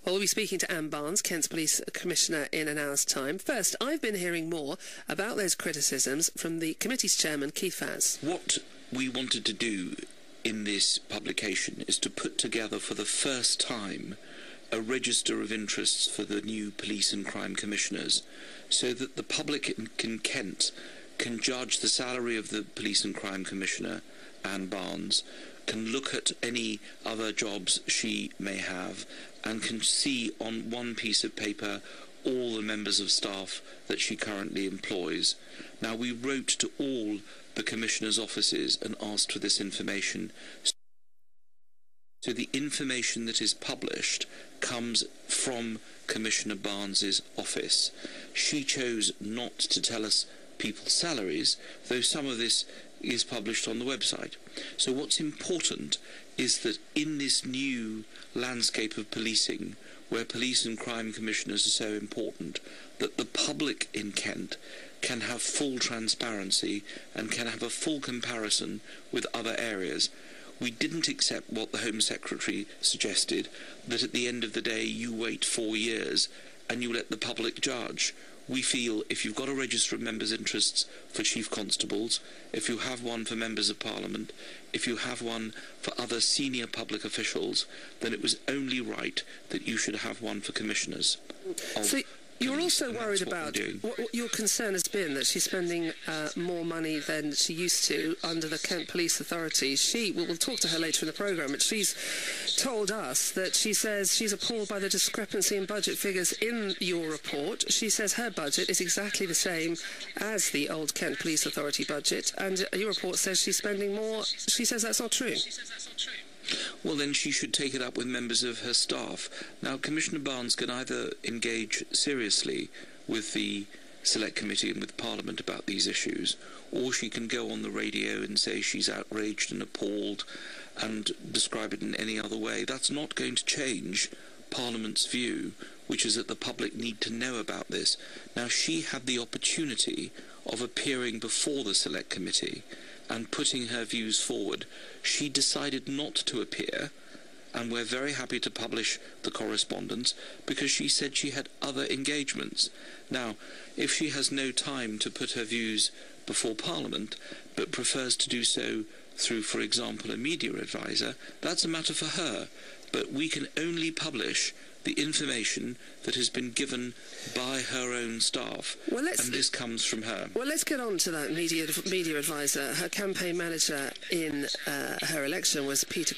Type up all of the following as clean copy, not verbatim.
Well, we'll be speaking to Anne Barnes, Kent's Police Commissioner, in an hour's time. First, I've been hearing more about those criticisms from the committee's chairman, Ketih Vaz. What we wanted to do in this publication is to put together for the first time a register of interests for the new police and crime commissioners, so that the public in Kent can judge the salary of the police and crime commissioner, Anne Barnes, can look at any other jobs she may have, and can see on one piece of paper all the members of staff that she currently employs. Now, we wrote to all the commissioners' offices and asked for this information. So the information that is published comes from Commissioner Barnes's office. She chose not to tell us people's salaries, though some of this is published on the website. So what's important is that in this new landscape of policing, where police and crime commissioners are so important, that the public in Kent can have full transparency and can have a full comparison with other areas. We didn't accept what the Home Secretary suggested, that at the end of the day you wait 4 years and you let the public judge. We feel if you've got a register of members' interests for chief constables, if you have one for members of Parliament, if you have one for other senior public officials, then it was only right that you should have one for commissioners. So you're also worried about what your concern has been, that she's spending more money than she used to under the Kent Police Authority. We'll talk to her later in the programme, but she's told us that she says she's appalled by the discrepancy in budget figures in your report. She says her budget is exactly the same as the old Kent Police Authority budget, and your report says she's spending more. She says that's not true. Well, then she should take it up with members of her staff. Now, Commissioner Barnes can either engage seriously with the Select Committee and with Parliament about these issues, or she can go on the radio and say she's outraged and appalled and describe it in any other way. That's not going to change Parliament's view, which is that the public need to know about this. Now, she had the opportunity of appearing before the Select Committee and putting her views forward. She decided not to appear, and we're very happy to publish the correspondence because she said she had other engagements. Now, if she has no time to put her views before Parliament, but prefers to do so through, for example, a media advisor, that's a matter for her. But we can only publish the information that has been given by her own staff, and this comes from her. Well, let's get on to that media advisor. Her campaign manager in her election was Peter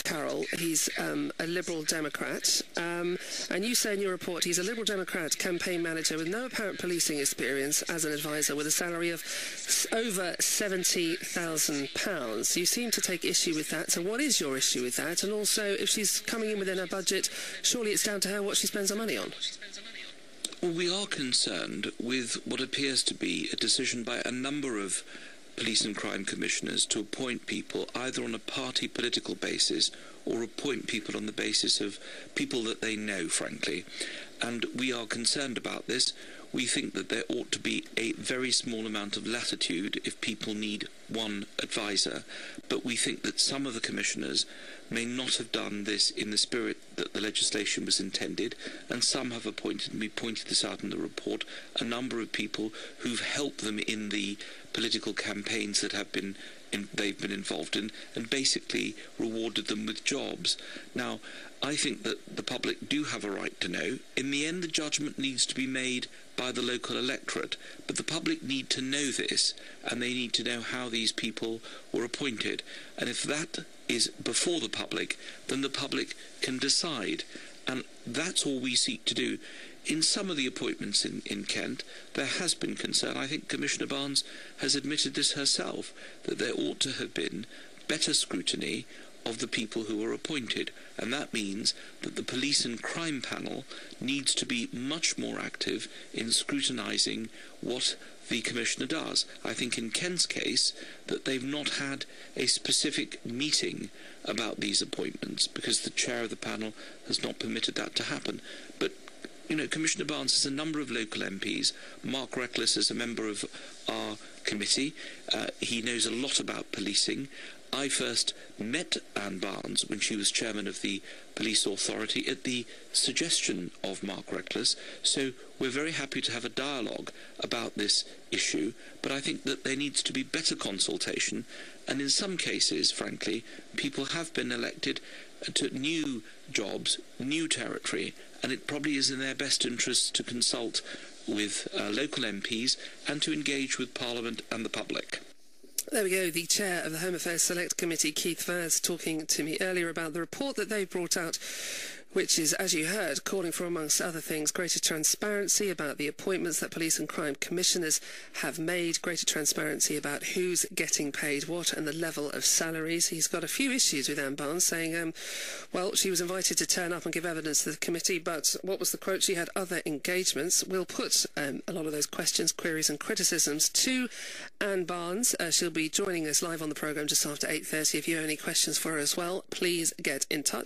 Carroll. He's a Liberal Democrat, and you say in your report he's a Liberal Democrat campaign manager with no apparent policing experience as an advisor, with a salary of over £70,000. You seem to take issue with that, so what is your issue with that? And also, if she's coming in within her budget, surely it's down to her what she spends her money on. Well, we are concerned with what appears to be a decision by a number of police and crime commissioners to appoint people either on a party political basis or appoint people on the basis of people that they know, frankly. And we are concerned about this. We think that there ought to be a very small amount of latitude if people need one advisor, but we think that some of the commissioners may not have done this in the spirit that the legislation was intended, and some have appointed, and we pointed this out in the report, a number of people who've helped them in the political campaigns that they've been involved in, and basically rewarded them with jobs. Now, I think that the public do have a right to know. In the end, the judgment needs to be made by the local electorate, but the public need to know this, and they need to know how these people were appointed. And if that is before the public, then the public can decide. And that's all we seek to do. In some of the appointments in Kent, there has been concern. I think Commissioner Barnes has admitted this herself, that there ought to have been better scrutiny of the people who are appointed, and that means that the police and crime panel needs to be much more active in scrutinising what the commissioner does. I think in Kent's case that they've not had a specific meeting about these appointments because the chair of the panel has not permitted that to happen. But you know, Commissioner Barnes has a number of local MPs. Mark Reckless is a member of our committee. He knows a lot about policing, I first met Anne Barnes when she was chairman of the police authority at the suggestion of Mark Reckless, so we're very happy to have a dialogue about this issue, but I think that there needs to be better consultation, and in some cases, frankly, people have been elected to new jobs, new territory, and it probably is in their best interests to consult with local MPs and to engage with Parliament and the public. There we go, the chair of the Home Affairs Select Committee, Keith Vaz, talking to me earlier about the report that they brought out, which is, as you heard, calling for, amongst other things, greater transparency about the appointments that police and crime commissioners have made, greater transparency about who's getting paid what and the level of salaries. He's got a few issues with Anne Barnes, saying, well, she was invited to turn up and give evidence to the committee, but what was the quote? She had other engagements. We'll put a lot of those questions, queries and criticisms to Anne Barnes. She'll be joining us live on the programme just after 8:30. If you have any questions for her as well, please get in touch.